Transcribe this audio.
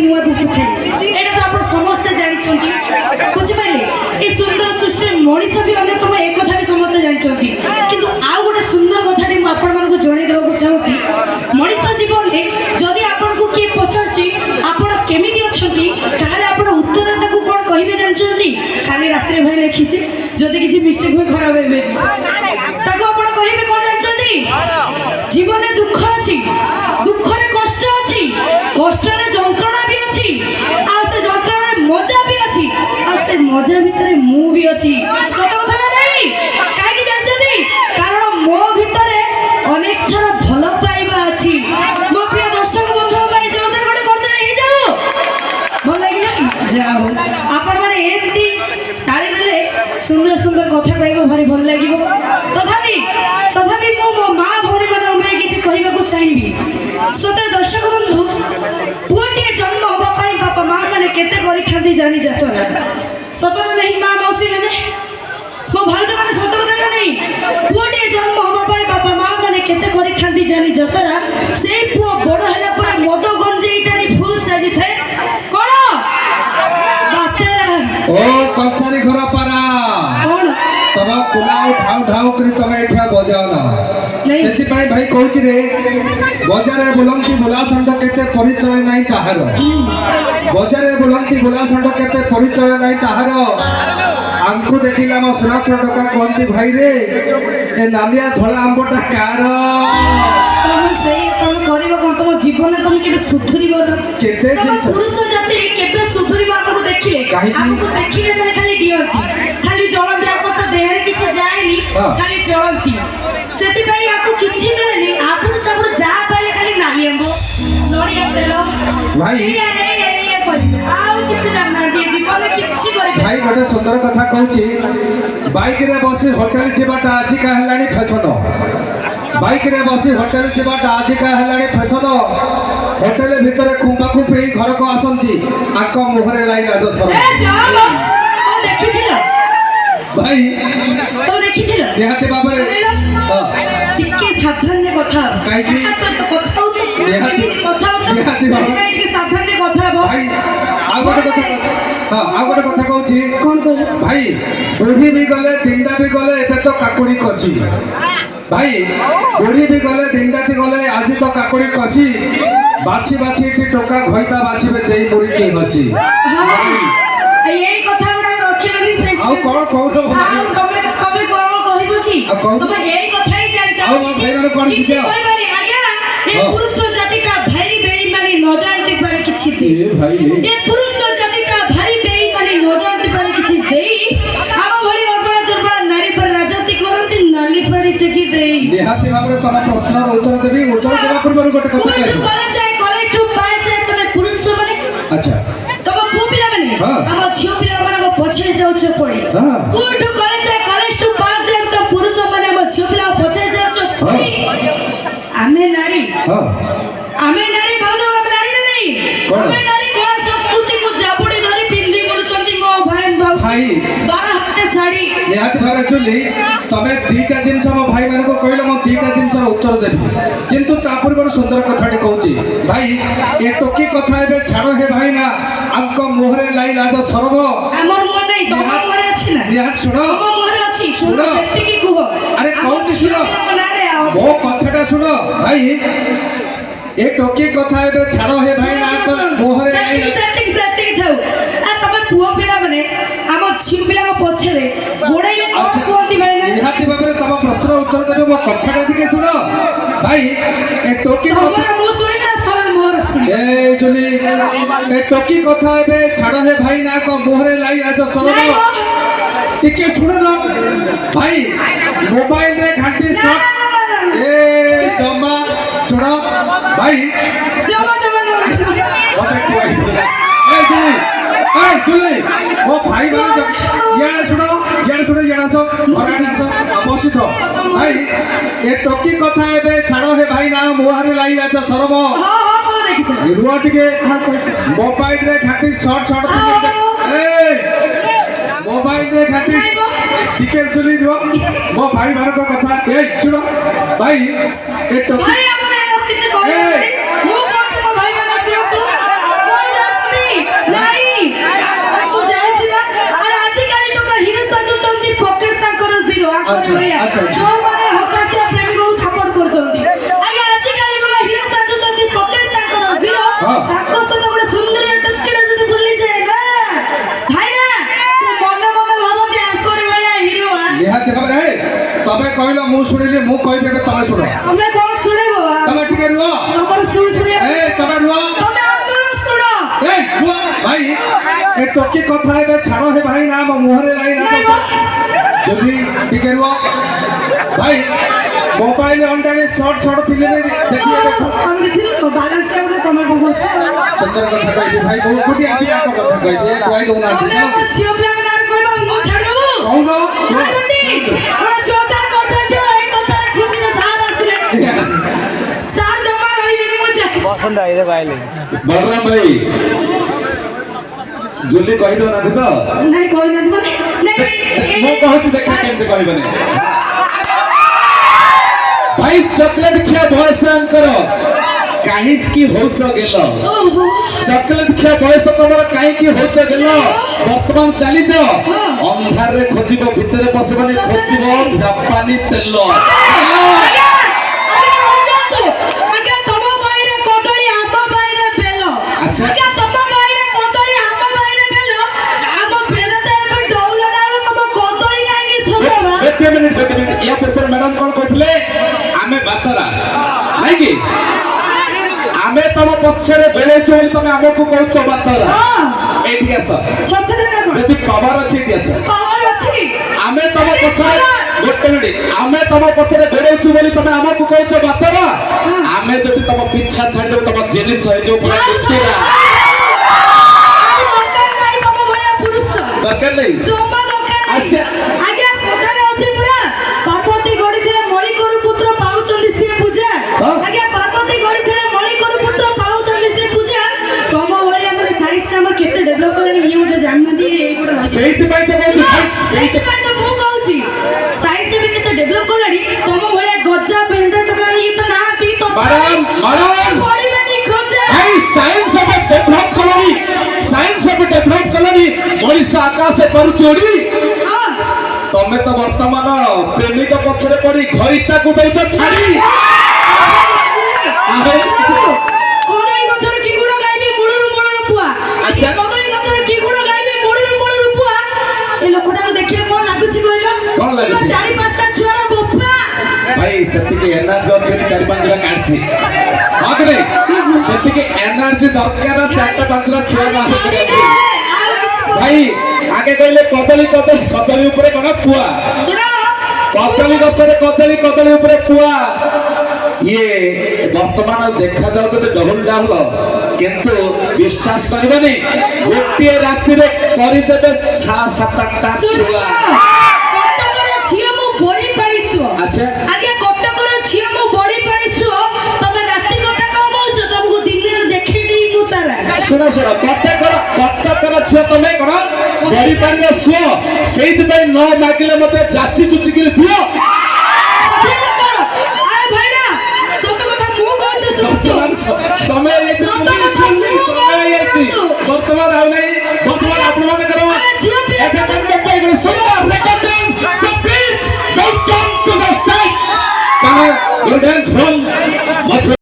नुआ दिशुଥାଏ एटा तो आपण समस्त जानि छथि बुझि पाइले ए सुंदर सृष्टि मनीष भी अन्यतम एक कथा भी समस्त जानि छथि किंतु आ गोटे सुंदर कथा रे म आपण मानको जणै देबो चाहूची मनीष जीवन रे जदि आपण को के पछरची आपण केमिति अछथि ताहाले आपण उत्तर ताको कोन कहिबे जानि छथि खाली रात्रि भाई लिखि छी जदि किछि मिस्टेक होय खराब हेबे ताको आपण कहिबे कोन जानि छथि जीवन में दुख अछि दुख रे कष्ट अछि कष्ट रे जंत्रणा भी अछि आ से जंत्रणा रे मजा भी अछि आ से मजा भितरे मु भी अछि सत कथा ना नहीं काहे कि जानछथि कारण मो भितरे अनेक सारा भलो पाइबा अछि मो प्रिय दर्शक बंधु भाई जोरदार गोटे करते हे जाओ भल लागिला जाओ आपण माने एंती ताली देले सुंदर सुंदर कथा कहबो भारी भल लागिबो तथापि मो मां भौणी माने मैं किछि कहबा को चाहिबी सते दर्शक बंधु पुओटे जन्म होबा पाई बापा मां माने केते करी खांदी जानी जातरा सतरे नहीं मां मौसी माने मो भाई माने सतरे नहीं पुओटे जन्म होबा पाई बापा मां माने केते करी खांदी जानी जातरा से पुओ बड़ होला पर मद गंजे इटानी फुल साजी थे कोन बातेरा ओ कंसारी घर पारा कोन तब कुला ठाउ ठाउ करी तब एठा बजाओ ना सेति पाई भाई कहूची रे बजारे बोलंती बोला संड केते परिचय नाही ताहार बजारे बोलंती बोला संड केते परिचय नाही ताहार आंखु देखिला म सुना टका कहंती भाई रे ए नालिया धोला आंबटा कार तुम सेई कोन करिवो कोन तुम जीवन में तुम केबे सुधरिबो केते तुम पुरुष जाति केबे सुधरिबो आपको देखिले आपको देखिले माने खाली डियंती खाली जलन दे आपको तो देहरे किछ जायनी खाली जलंती सेति भाई आपको किछि मिलेनी आपन चाबड़ जा पाले खाली नाली आंबो नड़िया तेल भाई आउ किछि जानना दिए जीवन में किछि करि भाई गोटे सुंदर कथा कहूची बाइक रे बसी होटल जेबाटा आज का हलानी फैशन बाइक रे बसी होटल जेबाटा आज का हलानी फैशन होटल भीतर खुंबा खुंबे घर को आसंती आक मुहरे लाई लाज सर ए जाओ देखिथिला भाई तो देखिथिला निहाती बाबरे टिके सावधान ने कथा काई की कथा होची कथा होची निहाती बाबा टिके सावधान ने कथा हो भाई आ गोटे कथा हां आ गोटे कथा कहूची कोन कहले भाई बुढ़ी भी गले तिंडा भी गले एबे तो काकुड़ी कसी भाई बुढ़ी भी गले तिंडा थी गले आज तो काकुड़ी कसी बाछी बाछी टी टोका घइता बाछी बे देई मुरी के हसी यही कथा गुडा रखिलनी से आउ कोन कहू आ कमे कमे कोन कहइबो की तबे यही कथा ही जान चाहो आउ भाई कोन छी कहबानी आज्ञा ए पुरुष जाति का भारी बेईमानी न जानते पारे किछि दे ए भाई ए पुरुष जाति का भारी बेईमानी न जानते पारे किछि देई आम भली अबड़ा दुर्बल नारी पर राजती करंती नाली पड़ी टेकी देई निहाती भाबरे तम प्रश्न उत्तर देबी उत्तर देबा पूर्व गोटे कथा कहू करे जाय करे टू पाए जाय तने पुरुष माने अच्छा तब पु पिला माने हम झियो पिला माने को पछे जाउछ पड़ी स्कूल टू कॉलेज जाय कॉलेज टू पास जाय त पुरुष माने हम झियो पिला पछे जाउछ पड़ी आमे नारी भाउज हम नारी नहीं आमे नारी कोन संस्कृति को जाबड़ी धरी पिंदी बोलछंती मो भाई 12 हफ्ते साड़ी निहाती भाबरे चुली तमे दीटा जिंस मो भाई मान को कहलो मो दीटा जिंस उत्तर देबी किंतु ता पूर्व सुंदर कथाटी कहूची भाई ए टोकी कथा एबे छाड़ो हे भाई ना अंक मुहरे लाई लाज सरब हमर मन नहीं तो हमर अछि ना निहात सुनो हमर मन अछि सुनो सेति की कुहो अरे कहूची सुनो मो कथाटा सुनो भाई ए टोकी कथा एबे छाड़ो हे भाई ना अंक मुहरे लाई सेति थाउ आ तमे पुओ पिला माने हम छिउ पिला को पछरे गोड़ैले कोन कोंती भाई ना निहाती भाबरे तम प्रश्न उत्तर देबे मो कथाटा दिके सुनो भाई ए टोकी हमर मु सुनि ना तमे मोर सुनि ए चुली ए टोकी कथा एबे छाड़ो हे भाई ना को मुहरे लाई आज सरब टिके सुनो ना भाई मोबाइल रे घंटी शॉट ए जमा छोड़ो भाई जमा ओते कोई ए चुली ओ भाई माने याडे सुनो याडे सो घराडे आसो अबसित भाई ए टोकी कथा एबे छाड़ो हे भाई ना मुहरे लाई आज सरब हां देखि रुआ टिके हां कोइसे मोबाइल रे घाटी शॉर्ट ए मोबाइल रे घाटी टिके चली जो मो भाई मार को कथा ए सुनो भाई ए टोकी भाई हमने किछ कहले मु कहत भाई माने सुनो तू कोई जा ए टोकी कथा है छाड़ो है भाई ना मुहरे लाई ना नहीं तो जल्दी टिके रुआ भाई mobile online short short film देखिए देखो हम देखिए बैलेंस टा बोले कमेंट पहुंच सुंदर कथा कहते भाई बहुत कुटी आसी आपको कथा कहते कोई दो ना हमने को छियो प्लान ना कोई मु छाड़ दो कौन नो हमरा जोता करता जो एक कथा खुशी में सार आसले सार जमा रही मेरी मुझे पसंद आई बाइले बलराम भाई जल्दी कहि दो ना तो नहीं कोई नहीं मो कहूँ देखा कैसे कहबने भाई चॉकलेट खिया बयस करो काहे की होच गेल ओहो चॉकलेट खिया बयस तमर काहे की होच गेल वर्तमान चली जाओ अंधार रे खोजिबो भितरे पसबनी खोजिबो जापानी तेल अच्छा। वेट मिनिट या पेपर मैडम कोन कहले आमे बातरा नहीं कि आमे तम पछरे बेले चोल तमे हमकु कहउछ बातरा एठी आस जति पावर अछि एठी आस आमे तम पछरे गोटे मिनिट आमे तम पछरे बेले छु बोली तमे हमकु कहउछ बातरा आमे जति तम पिछा छाडो तम जेलिस होय जो पूरा कुत्तेरा दरकार नहीं अच्छा पार्वती गड़ी थे मणि कर पुत्र पाउचंदी से पूजा आगे पार्वती गड़ी थे मणि कर पुत्र पाउचंदी से पूजा तम भली हमर साइंस हम केते डेवलप करनी ये उठे जानना दी ए गुड सेहित पाई तो कहउछ सेहित पाई तो मु कहउची साइंस भी केते डेवलप करनी तम भली गज्जा पेंडा टका ये तो ना ती तो मैडम बड़ी में खोजा भाई साइंस अब डेवलप कलनी मनीष आकाश पर चोरी हां तमे तो वर्तमान प्रेमिक पछरे पड़ी घईटा को दैछ छाड़ी कोदाई गछर की गुण गाइबी मुळुरु पुआ अच्छा। कोदाई गछर की गुण गाइबी मुळुरु पुआ ए लोकटा देखिए कोन लागुची कहलो कोन लाଗୁଛି? चारि पांचटा छुआर बोपा भाई सेतिके एनर्जी अछि 4-5 रा काढछि हां कि नहीं सेतिके एनर्जी दरकार 4-5 रा छुआ ना करे भाई आगे कहले कदली ऊपर कोन पुआ सुना कदली गछरे कदली ऊपर पुआ ये वर्तमान देखा जाऊ तो डबल डाउन किंतु विश्वास करबनी गोटे राति रे करि देबे 6-7-8टा छुआ कटकर छिया मु बड़ी पाइसु अच्छा आगे कटकर छिया मु बड़ी पाइसु तमे राति कटा कोन कहउछ तुमको दिन में देखै दी पुतारा सुना कटकर छिया तमे कोन बड़ी पानी रे सुओ सेहित पे न मागिले मते जाची चुची के दियो समय वर्तमान आउ नहीं वर्तमान अपमान करो एटा बंद पे गरे सुनो recording so please welcome to the stage come you dance from